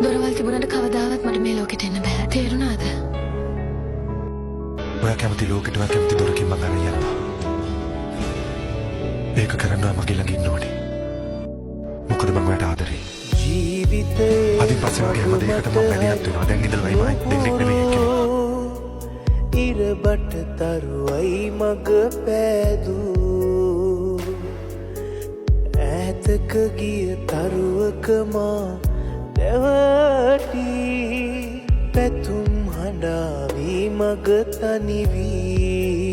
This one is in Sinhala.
දොරවල් තිබුණට කවදාවත් මට මේ ලෝකෙට එන්න බෑ. තේරුණාද? ඔයා කැමති ලෝකෙට ඔයා කැමති දොරකින් මං අරන් යනවා. ඒක කරන්න මගේ ළඟ ඉන්න ඕනේ. මොකද මං ඔයාට ආදරේ. අදින් පස්සේ වගේ හැම දෙයකටම මම බැලියක් වෙනවා. දැන් ඉඳලා වයිමයි දෙන්නෙක් නෙමෙයි එක්කෙනෙක්. ඉරබට තරුවයි මග පෑදූ ඈතක ගිය තරුවක මා දැවටි පැතුම් හඬාවී මග තනිවී